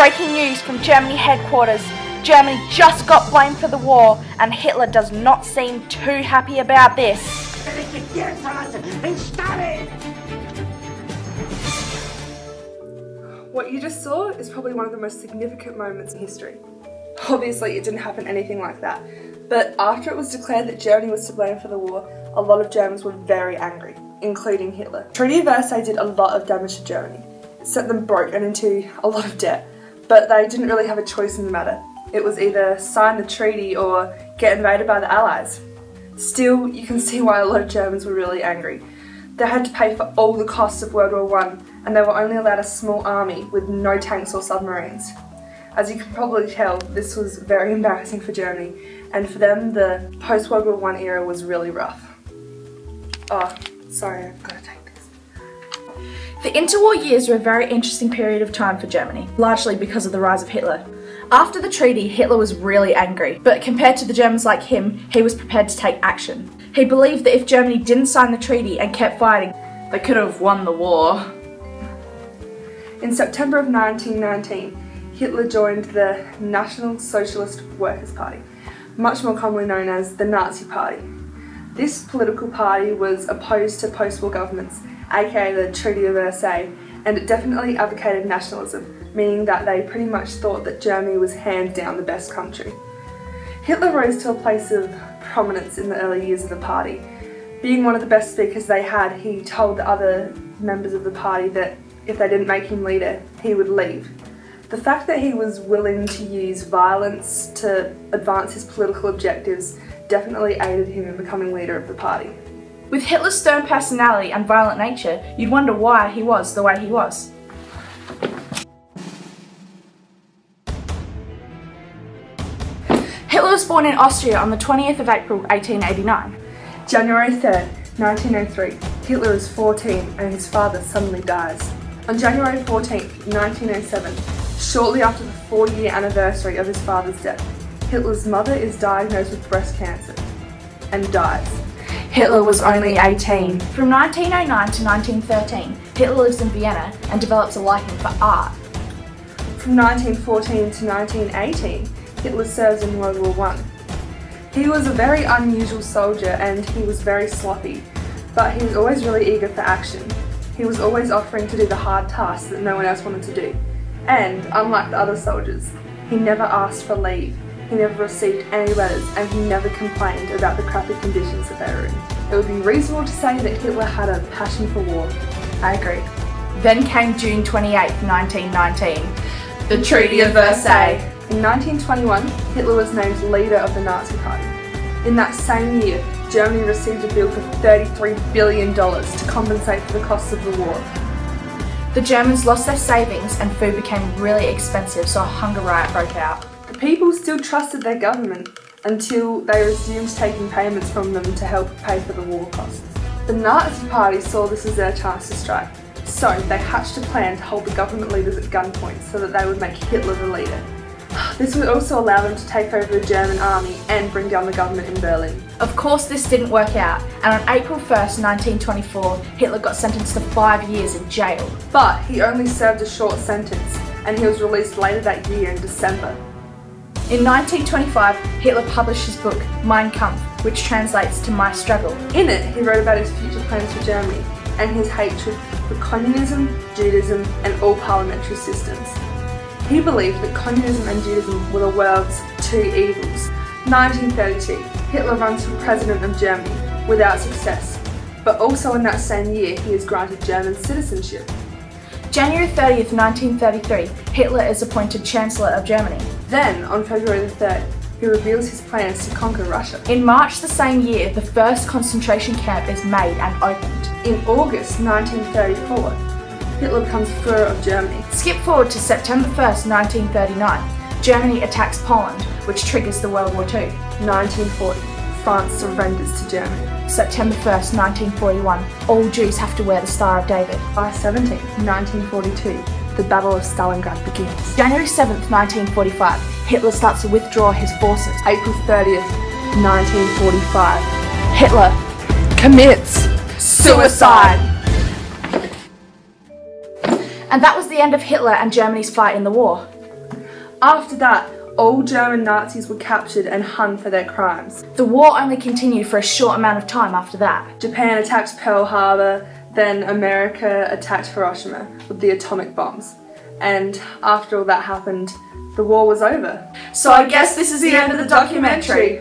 Breaking news from Germany headquarters. Germany just got blamed for the war, and Hitler does not seem too happy about this. What you just saw is probably one of the most significant moments in history. Obviously, it didn't happen anything like that, but after it was declared that Germany was to blame for the war, a lot of Germans were very angry, including Hitler. Treaty of Versailles did a lot of damage to Germany. It sent them broke and into a lot of debt, but they didn't really have a choice in the matter. It was either sign the treaty or get invaded by the Allies. Still, you can see why a lot of Germans were really angry. They had to pay for all the costs of World War I, and they were only allowed a small army with no tanks or submarines. As you can probably tell, this was very embarrassing for Germany, and for them, the post-World War I era was really rough. Oh, sorry, I've got to take this. The interwar years were a very interesting period of time for Germany, largely because of the rise of Hitler. After the treaty, Hitler was really angry, but compared to the Germans like him, he was prepared to take action. He believed that if Germany didn't sign the treaty and kept fighting, they could have won the war. In September of 1919, Hitler joined the National Socialist Workers' Party, much more commonly known as the Nazi Party. This political party was opposed to post-war governments, aka the Treaty of Versailles, and it definitely advocated nationalism, meaning that they pretty much thought that Germany was hands down the best country. Hitler rose to a place of prominence in the early years of the party. Being one of the best speakers they had, he told the other members of the party that if they didn't make him leader, he would leave. The fact that he was willing to use violence to advance his political objectives definitely aided him in becoming leader of the party. With Hitler's stern personality and violent nature, you'd wonder why he was the way he was. Hitler was born in Austria on the 20th of April 1889. January 3rd, 1903, Hitler is 14 and his father suddenly dies. On January 14th, 1907, shortly after the 4-year anniversary of his father's death, Hitler's mother is diagnosed with breast cancer and dies. Hitler was only 18. From 1909 to 1913, Hitler lives in Vienna and develops a liking for art. From 1914 to 1918, Hitler serves in World War I. He was a very unusual soldier and he was very sloppy, but he was always really eager for action. He was always offering to do the hard tasks that no one else wanted to do. And, unlike the other soldiers, he never asked for leave, he never received any letters, and he never complained about the crappy conditions that they were in. It would be reasonable to say that Hitler had a passion for war. I agree. Then came June 28, 1919, the Treaty of Versailles. In 1921, Hitler was named leader of the Nazi Party. In that same year, Germany received a bill for $33 billion to compensate for the costs of the war. The Germans lost their savings and food became really expensive, so a hunger riot broke out. The people still trusted their government until they resumed taking payments from them to help pay for the war costs. The Nazi Party saw this as their chance to strike, so they hatched a plan to hold the government leaders at gunpoint so that they would make Hitler the leader. This would also allow them to take over the German army and bring down the government in Berlin. Of course this didn't work out, and on April 1st, 1924, Hitler got sentenced to 5 years in jail. But he only served a short sentence, and he was released later that year in December. In 1925, Hitler published his book, Mein Kampf, which translates to My Struggle. In it, he wrote about his future plans for Germany, and his hatred for communism, Judaism, and all parliamentary systems. He believed that communism and Judaism were the world's two evils. 1932, Hitler runs for president of Germany, without success, but also in that same year he is granted German citizenship. January 30th, 1933, Hitler is appointed Chancellor of Germany. Then, on February the 3rd, he reveals his plans to conquer Russia. In March the same year, the first concentration camp is made and opened. In August 1934, Hitler becomes Führer of Germany. Skip forward to September 1st, 1939. Germany attacks Poland, which triggers the World War II. 1940, France surrenders to Germany. September 1st, 1941. All Jews have to wear the Star of David. By 17th, 1942, the Battle of Stalingrad begins. January 7th, 1945. Hitler starts to withdraw his forces. April 30th, 1945. Hitler commits suicide. And that was the end of Hitler and Germany's fight in the war. After that, all German Nazis were captured and hung for their crimes. The war only continued for a short amount of time after that. Japan attacked Pearl Harbor, then America attacked Hiroshima with the atomic bombs. And after all that happened, the war was over. So I guess this is the end of the documentary.